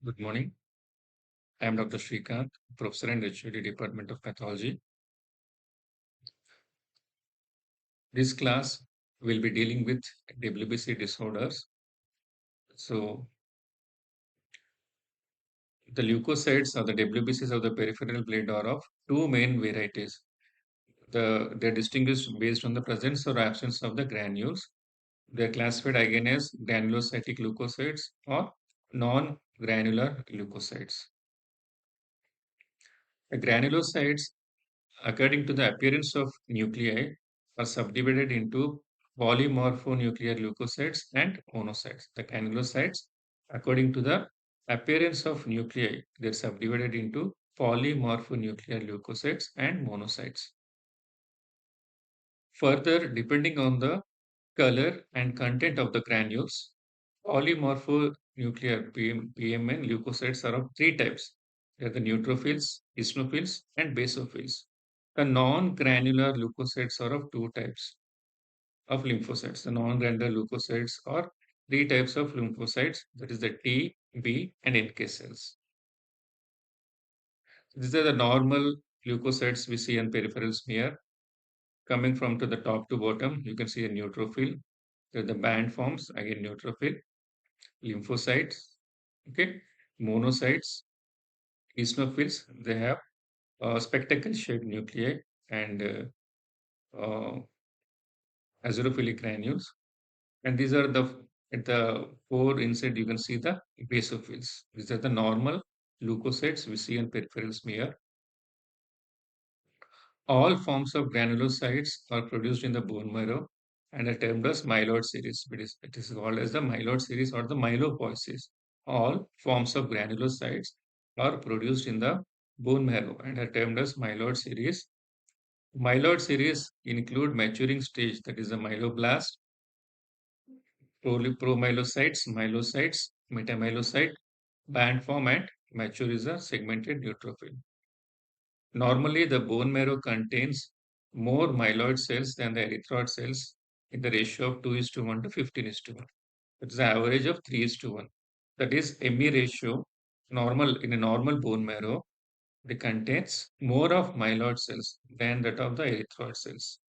Good morning. I am Dr. Srikanth, Professor and HOD Department of Pathology. This class will be dealing with WBC disorders. So, the leukocytes or the WBCs of the peripheral blood are of two main varieties. They're distinguished based on the presence or absence of the granules. They're classified again as granulocytic leukocytes or non-granular leukocytes. The granulocytes, according to the appearance of nuclei, are subdivided into polymorphonuclear leukocytes and monocytes. The granulocytes, according to the appearance of nuclei, they're subdivided into polymorphonuclear leukocytes and monocytes. Further, depending on the color and content of the granules, polymorphonuclear PMN leukocytes are of three types. They are the neutrophils, eosinophils, and basophils. The non-granular leukocytes are of two types of lymphocytes. The non-granular leukocytes are three types of lymphocytes, that is the T, B, and NK cells. These are the normal leukocytes we see on peripheral smear. Coming from to the top to bottom, you can see a neutrophil. The band forms, again neutrophil, lymphocytes, okay, monocytes, eosinophils. They have spectacle-shaped nuclei and azurophilic granules. And these are at the core inside, you can see the basophils. These are the normal leukocytes we see in peripheral smear. All forms of granulocytes are produced in the bone marrow and are termed as myeloid series. It is called as the myeloid series or the myelopoiesis. All forms of granulocytes are produced in the bone marrow and are termed as myeloid series. Myeloid series include maturing stage, that is the myeloblast, promyelocytes, myelocytes, metamyelocyte, band form, and mature is a segmented neutrophil. Normally, the bone marrow contains more myeloid cells than the erythroid cells in the ratio of 2 is to 1 to 15 is to 1. It's the average of 3 is to 1. That is ME ratio. In a normal bone marrow, it contains more of myeloid cells than that of the erythroid cells.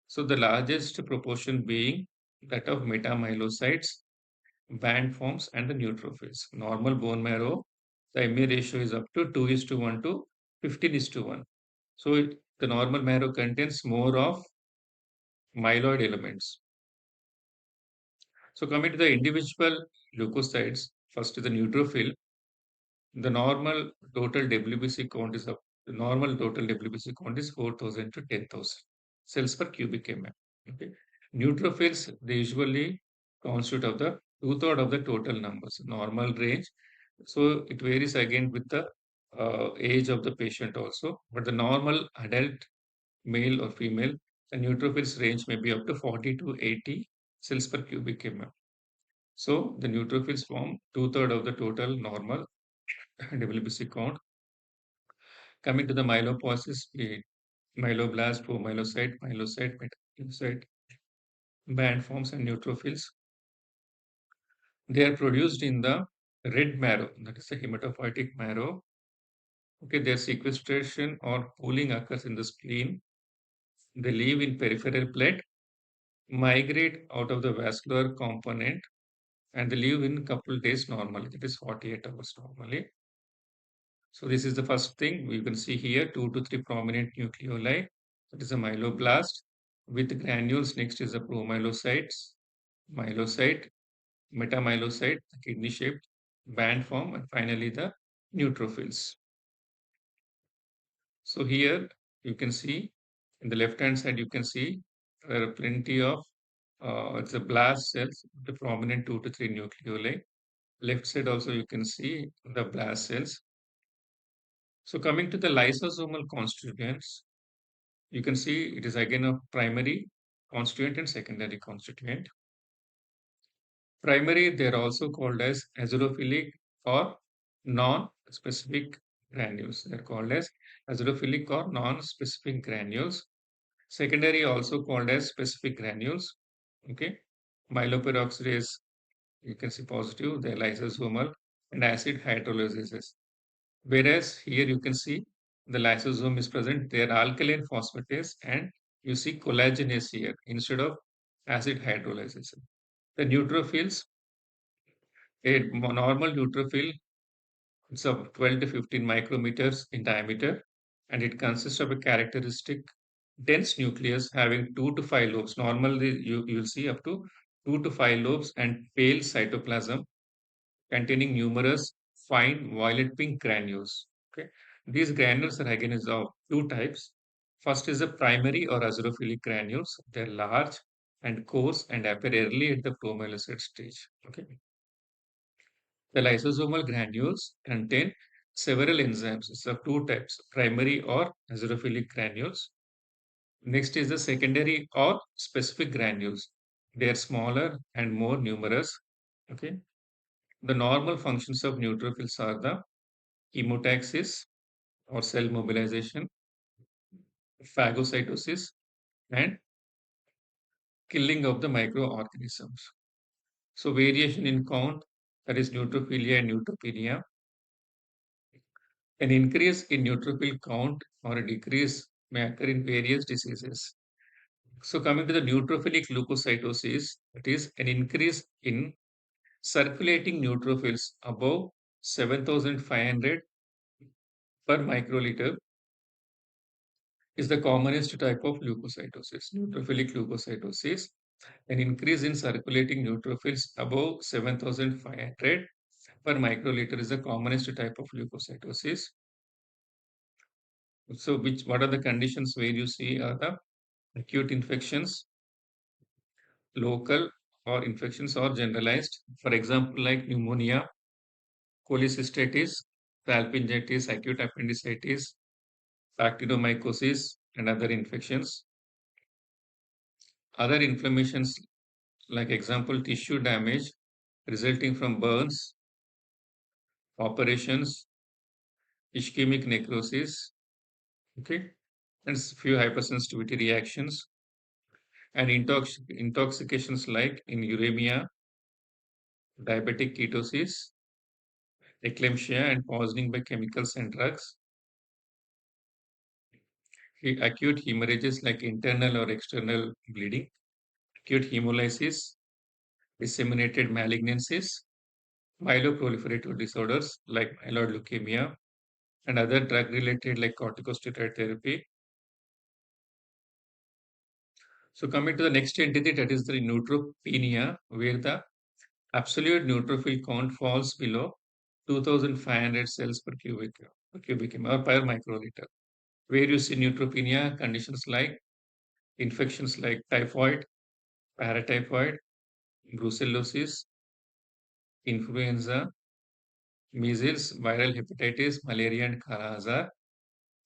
So the largest proportion being that of metamyelocytes, band forms, and the neutrophils. Normal bone marrow, the ME ratio is up to 2 is to 1 to 15 is to 1. So the normal marrow contains more of myeloid elements. So coming to the individual leukocytes, first is the neutrophil. The normal total WBC count is 4,000 to 10,000 cells per cubic mm. Okay. Neutrophils, they usually constitute of the two-third of the total numbers, normal range. So it varies again with the age of the patient also. But the normal adult male or female, the neutrophils range may be up to 40 to 80 cells per cubic mm. So the neutrophils form two-third of the total normal WBC count. Coming to the myelopoiesis, myeloblast, promyelocyte, metabolisite, band forms, and neutrophils. They are produced in the red marrow, that is the hematopoietic marrow. Okay, their sequestration or pooling occurs in the spleen. They live in peripheral blood, migrate out of the vascular component, and they live in couple days normally. That is 48 hours normally. So this is the first thing we can see here, 2 to 3 prominent nucleoli. That is a myeloblast with granules. Next is the promyelocytes, myelocyte, metamyelocyte, the kidney-shaped band form, and finally the neutrophils. So here you can see in the left-hand side, you can see there are plenty of it's a blast cells, the prominent 2 to 3 nucleoli. Left side also you can see the blast cells. So coming to the lysosomal constituents, you can see it is again a primary constituent and secondary constituent. Primary, they are also called as azurophilic or non-specific granules. They are called as azurophilic or non-specific granules. Secondary, also called as specific granules. Okay, myeloperoxidase, you can see positive, they are lysosomal and acid hydrolysis. Whereas here you can see the lysosome is present, they are alkaline phosphatase, and you see collagenase here instead of acid hydrolysis. The neutrophils, a normal neutrophil is of 12 to 15 micrometers in diameter, and it consists of a characteristic dense nucleus having 2 to 5 lobes. Normally, you will see up to 2 to 5 lobes and pale cytoplasm containing numerous fine violet pink granules. Okay. These granules are again is of two types. First is the primary or azurophilic granules. They're large and coarse and appear early at the promyelocyte stage. Okay. The lysosomal granules contain several enzymes. It's of two types, primary or azurophilic granules. Next is the secondary or specific granules. They are smaller and more numerous. Okay. The normal functions of neutrophils are the chemotaxis or cell mobilization, phagocytosis, and killing of the microorganisms. So variation in count, that is neutrophilia and neutropenia. An increase in neutrophil count or a decrease may occur in various diseases. So coming to the neutrophilic leukocytosis, it is an increase in circulating neutrophils above 7,500 per microliter is the commonest type of leukocytosis, neutrophilic leukocytosis. An increase in circulating neutrophils above 7,500 per microliter is the commonest type of leukocytosis. So, what are the conditions where you see are the acute infections, local or infections or generalized. For example, like pneumonia, cholecystitis, salpingitis, acute appendicitis, bacteremia, and other infections. Other inflammations, like example, tissue damage resulting from burns, operations, ischemic necrosis, okay, and few hypersensitivity reactions, and intoxications like in uremia, diabetic ketosis, eclampsia, and poisoning by chemicals and drugs, acute hemorrhages like internal or external bleeding, acute hemolysis, disseminated malignancies, myeloproliferative disorders like myeloid leukemia, and other drug-related like corticosteroid therapy. So coming to the next entity, that is the neutropenia, where the absolute neutrophil count falls below 2,500 cells per cubic or per microliter. Where you see neutropenia conditions like infections like typhoid, paratyphoid, brucellosis, influenza, measles, viral hepatitis, malaria, and Kala-Azar,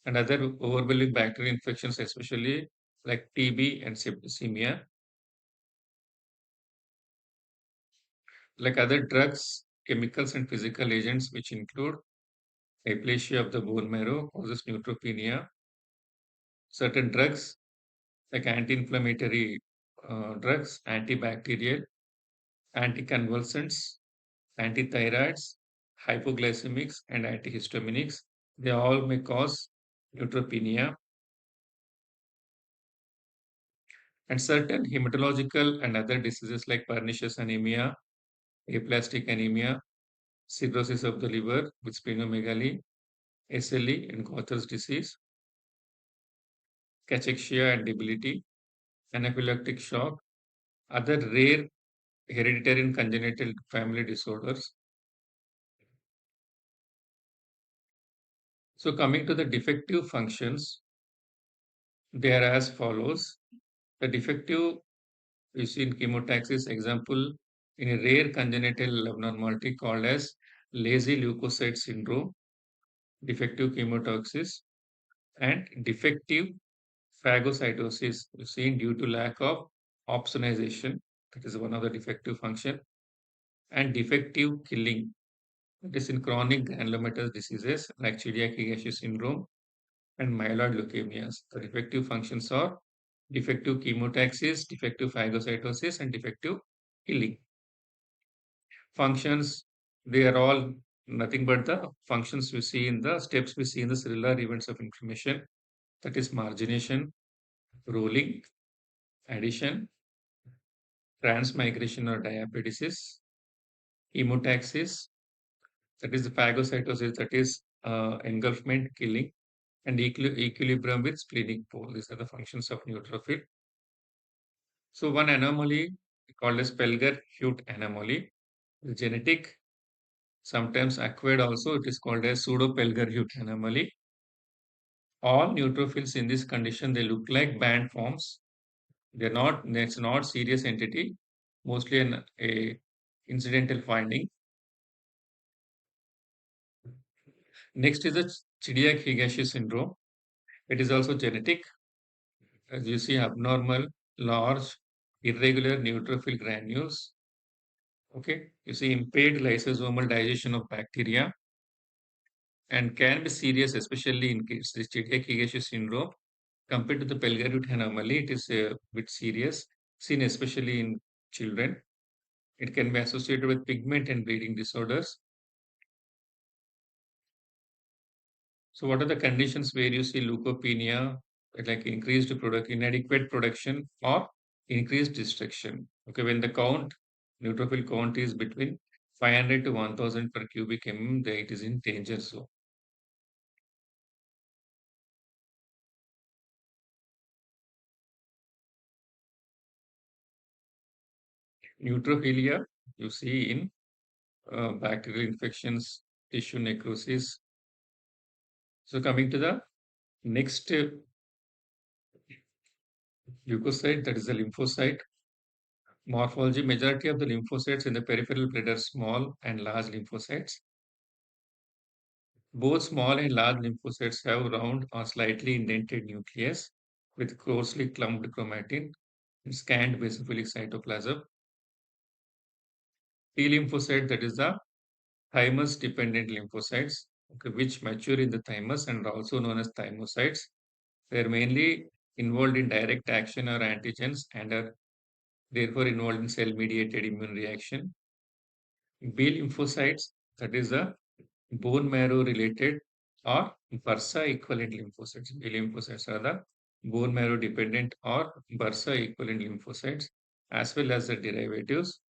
and other overwhelming bacterial infections, especially like TB and septicemia. Like other drugs, chemicals, and physical agents, which include aplasia of the bone marrow, causes neutropenia. Certain drugs, like anti-inflammatory drugs, antibacterial, anticonvulsants, antithyroids, hypoglycemics, and antihistaminics, they all may cause neutropenia. And certain hematological and other diseases like pernicious anemia, aplastic anemia, cirrhosis of the liver with splenomegaly, SLE and Gaucher's disease, cachexia and debility, anaphylactic shock, other rare hereditary and congenital family disorders. So coming to the defective functions, they are as follows. The defective you see in chemotaxis example in a rare congenital abnormality called as lazy leukocyte syndrome, defective chemotaxis, and defective phagocytosis you see due to lack of opsonization, that is one of the defective function, and defective killing, that is in chronic granulomatous diseases like celiac syndrome and myeloid leukemias. The defective functions are defective chemotaxis, defective phagocytosis, and defective killing. Functions, they are all Nothing but the functions we see in the steps we see in the cellular events of inflammation, that is margination, rolling, addition, transmigration or diapetesis, hemotaxis, that is the phagocytosis, that is engulfment, killing, and equilibrium with splenic pole. These are the functions of neutrophil. So one anomaly called as Pelger-Hutt anomaly is genetic, sometimes acquired also. It is called as pseudo-Pelger-Hutt anomaly. All neutrophils in this condition, they look like band forms. It's not serious entity, mostly a incidental finding. Next is the Chidiac-Higashi syndrome. It is also genetic. As you see, abnormal, large, irregular neutrophil granules. Okay, you see impaired lysosomal digestion of bacteria and can be serious, especially in kids. This Chidiac-Higashi syndrome, compared to the Pelgariut anomaly, it is a bit serious, seen especially in children. It can be associated with pigment and bleeding disorders. So, what are the conditions where you see leukopenia, like inadequate production or increased destruction? Okay, when the neutrophil count is between 500 to 1000 per cubic mm, then it is in danger zone. Neutrophilia, you see in bacterial infections, tissue necrosis. So, coming to the next leukocyte, that is the lymphocyte. Morphology, majority of the lymphocytes in the peripheral blood are small and large lymphocytes. Both small and large lymphocytes have round or slightly indented nucleus with coarsely clumped chromatin and scant basophilic cytoplasm. T lymphocyte, that is the thymus-dependent lymphocytes, okay, which mature in the thymus and are also known as thymocytes. They are mainly involved in direct action or antigens and are therefore involved in cell-mediated immune reaction. B lymphocytes, that is the bone marrow related or bursa equivalent lymphocytes. B lymphocytes are the bone marrow dependent or bursa equivalent lymphocytes, as well as the derivatives.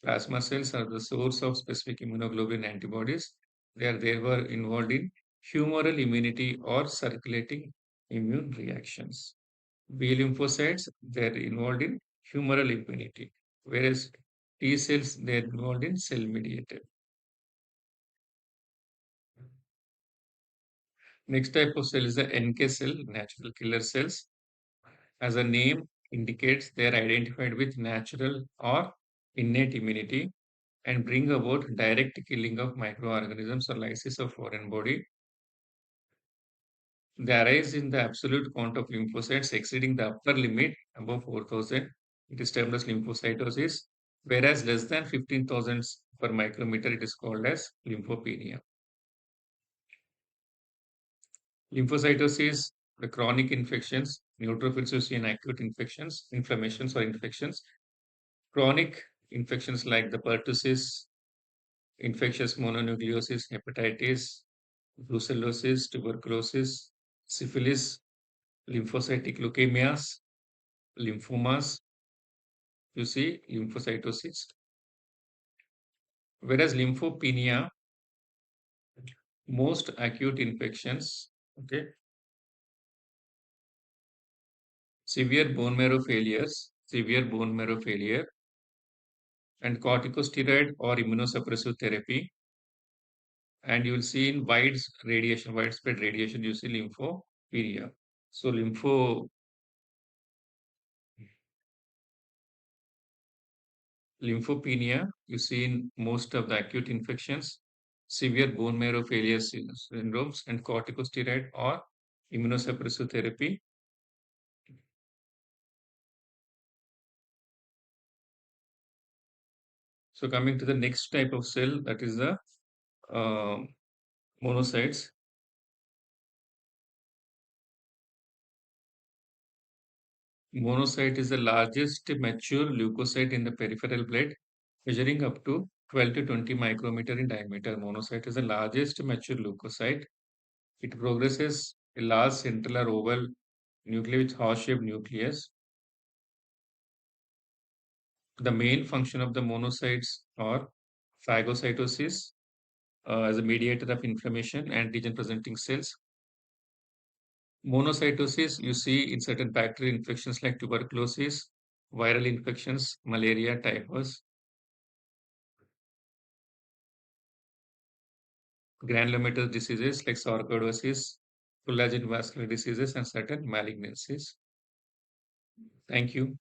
Plasma cells are the source of specific immunoglobulin antibodies. They are therefore involved in humoral immunity or circulating immune reactions. B lymphocytes, they are involved in humoral immunity, whereas T cells, they are involved in cell mediated. Next type of cell is the NK cell, natural killer cells. As the name indicates, they are identified with natural or innate immunity and bring about direct killing of microorganisms or lysis of foreign body. They arise in the absolute count of lymphocytes exceeding the upper limit above 4,000. It is termed as lymphocytosis, whereas less than 15,000 per micrometer, it is called as lymphopenia. Lymphocytosis, the chronic infections, neutrophils you see in acute infections, inflammations or infections. Chronic infections like the pertussis, infectious mononucleosis, hepatitis, brucellosis, tuberculosis, syphilis, lymphocytic leukemias, lymphomas, you see lymphocytosis. Whereas lymphopenia, most acute infections, okay, severe bone marrow failure, and corticosteroid or immunosuppressive therapy. And you will see in widespread radiation, you see lymphopenia. So lymphopenia, you see in most of the acute infections, severe bone marrow failure syndromes, and corticosteroid or immunosuppressive therapy. So coming to the next type of cell, that is the uh, monocytes. Monocyte is the largest mature leukocyte in the peripheral blood, measuring up to 12 to 20 micrometer in diameter. Monocyte is the largest mature leukocyte. It progresses a large central or oval nuclei with horse-shaped nucleus. The main function of the monocytes are phagocytosis as a mediator of inflammation, antigen-presenting cells. Monocytosis you see in certain bacterial infections like tuberculosis, viral infections, malaria, typhus, granulomatous diseases like sarcoidosis, collagen vascular diseases, and certain malignancies. Thank you.